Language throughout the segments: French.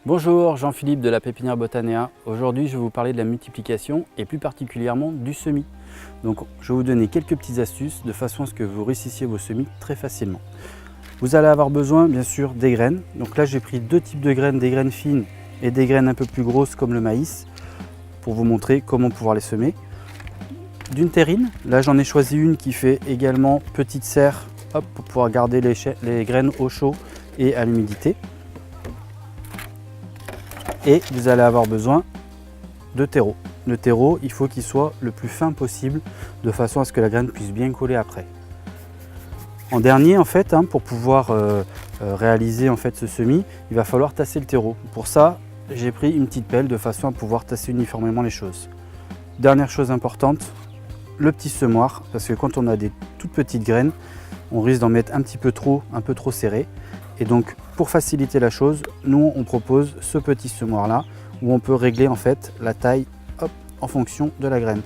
Bonjour, Jean-Philippe de la Pépinière Botanea. Aujourd'hui, je vais vous parler de la multiplication et plus particulièrement du semis. Donc, je vais vous donner quelques petites astuces de façon à ce que vous réussissiez vos semis très facilement. Vous allez avoir besoin, bien sûr, des graines. Donc là, j'ai pris deux types de graines, des graines fines et des graines un peu plus grosses comme le maïs pour vous montrer comment pouvoir les semer. D'une terrine, là j'en ai choisi une qui fait également petite serre pour pouvoir garder les graines au chaud et à l'humidité. Et vous allez avoir besoin de terreau. Le terreau, il faut qu'il soit le plus fin possible de façon à ce que la graine puisse bien coller après. En dernier, en fait, pour pouvoir réaliser ce semis, il va falloir tasser le terreau. Pour ça, j'ai pris une petite pelle de façon à pouvoir tasser uniformément les choses. Dernière chose importante, le petit semoir, parce que quand on a des toutes petites graines, on risque d'en mettre un peu trop serré. Et donc, pour faciliter la chose, nous on propose ce petit semoir là, où on peut régler en fait la taille en fonction de la graine.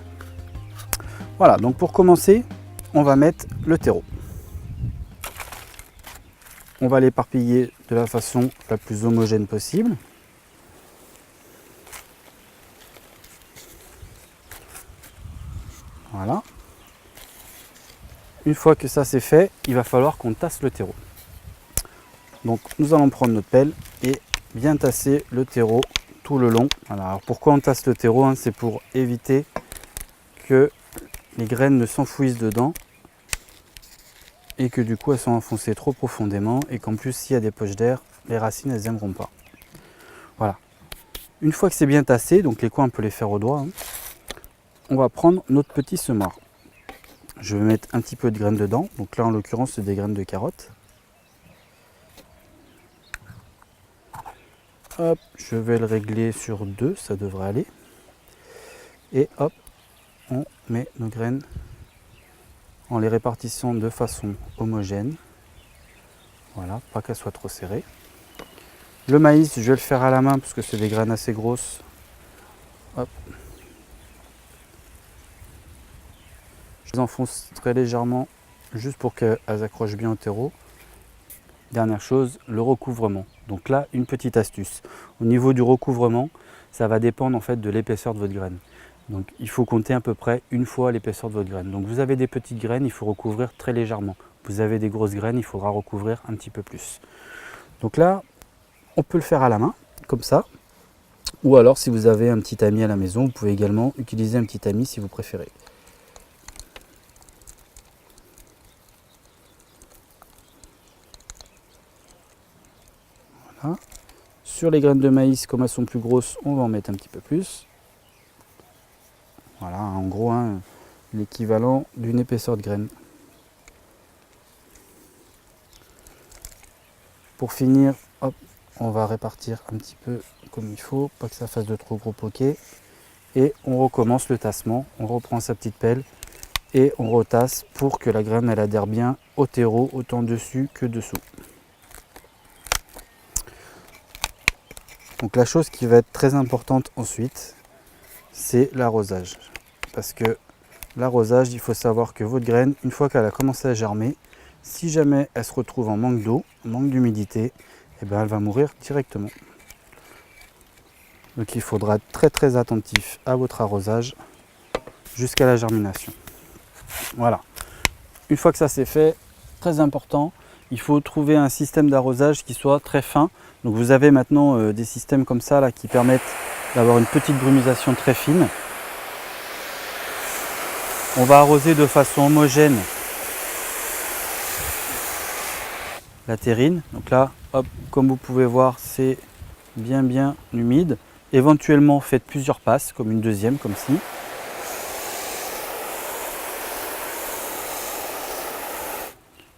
Voilà, donc pour commencer, on va mettre le terreau. On va l'éparpiller de la façon la plus homogène possible. Voilà. Une fois que ça c'est fait, il va falloir qu'on tasse le terreau. Donc nous allons prendre notre pelle et bien tasser le terreau tout le long. Voilà. Alors pourquoi on tasse le terreau, c'est pour éviter que les graines ne s'enfouissent dedans et que du coup elles sont enfoncées trop profondément et qu'en plus s'il y a des poches d'air, les racines elles n'aimeront pas. Voilà. Une fois que c'est bien tassé, donc les coins on peut les faire au doigt, on va prendre notre petit semoir. Je vais mettre un petit peu de graines dedans, donc là en l'occurrence c'est des graines de carottes. Hop, je vais le régler sur 2, ça devrait aller. Et hop, on met nos graines en les répartissant de façon homogène. Voilà, pas qu'elles soient trop serrées. Le maïs, je vais le faire à la main parce que c'est des graines assez grosses. Hop. Je les enfonce très légèrement, juste pour qu'elles accrochent bien au terreau. Dernière chose, le recouvrement. Donc là, une petite astuce. Au niveau du recouvrement, ça va dépendre en fait de l'épaisseur de votre graine. Donc il faut compter à peu près une fois l'épaisseur de votre graine. Donc vous avez des petites graines, il faut recouvrir très légèrement. Vous avez des grosses graines, il faudra recouvrir un petit peu plus. Donc là, on peut le faire à la main, comme ça. Ou alors si vous avez un petit tamis à la maison, vous pouvez également utiliser un petit tamis si vous préférez. Voilà. Sur les graines de maïs, comme elles sont plus grosses, on va en mettre un petit peu plus. Voilà, en gros, l'équivalent d'une épaisseur de graine. Pour finir, hop, on va répartir un petit peu comme il faut, pas que ça fasse de trop gros poquets. Et on recommence le tassement, on reprend sa petite pelle et on retasse pour que la graine elle adhère bien au terreau, autant dessus que dessous. Donc la chose qui va être très importante ensuite, c'est l'arrosage. Parce que l'arrosage, il faut savoir que votre graine, une fois qu'elle a commencé à germer, si jamais elle se retrouve en manque d'eau, manque d'humidité, elle va mourir directement. Donc il faudra être très attentif à votre arrosage jusqu'à la germination. Voilà. Une fois que ça c'est fait, très important, il faut trouver un système d'arrosage qui soit très fin. Donc vous avez maintenant des systèmes comme ça là, qui permettent d'avoir une petite brumisation très fine. On va arroser de façon homogène la terrine. Donc là, hop, comme vous pouvez voir, c'est bien humide. Éventuellement, faites plusieurs passes, comme une deuxième, comme ci.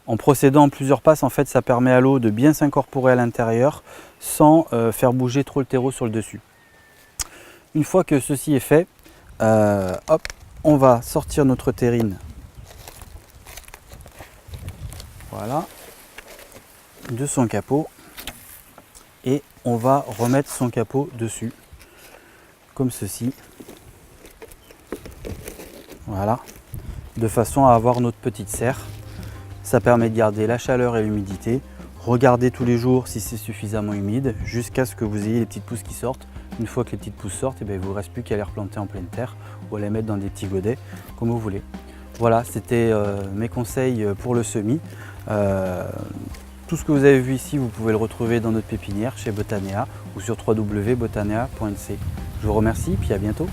En procédant en plusieurs passes, en fait, ça permet à l'eau de bien s'incorporer à l'intérieur sans faire bouger trop le terreau sur le dessus. Une fois que ceci est fait, hop, on va sortir notre terrine. Voilà, de son capot. Et on va remettre son capot dessus, comme ceci. Voilà, de façon à avoir notre petite serre. Ça permet de garder la chaleur et l'humidité. Regardez tous les jours si c'est suffisamment humide jusqu'à ce que vous ayez les petites pousses qui sortent. Une fois que les petites pousses sortent, il ne vous reste plus qu'à les replanter en pleine terre ou à les mettre dans des petits godets, comme vous voulez. Voilà, c'était mes conseils pour le semis. Tout ce que vous avez vu ici, vous pouvez le retrouver dans notre pépinière chez Botanea ou sur www.botanea.nc. Je vous remercie et puis à bientôt.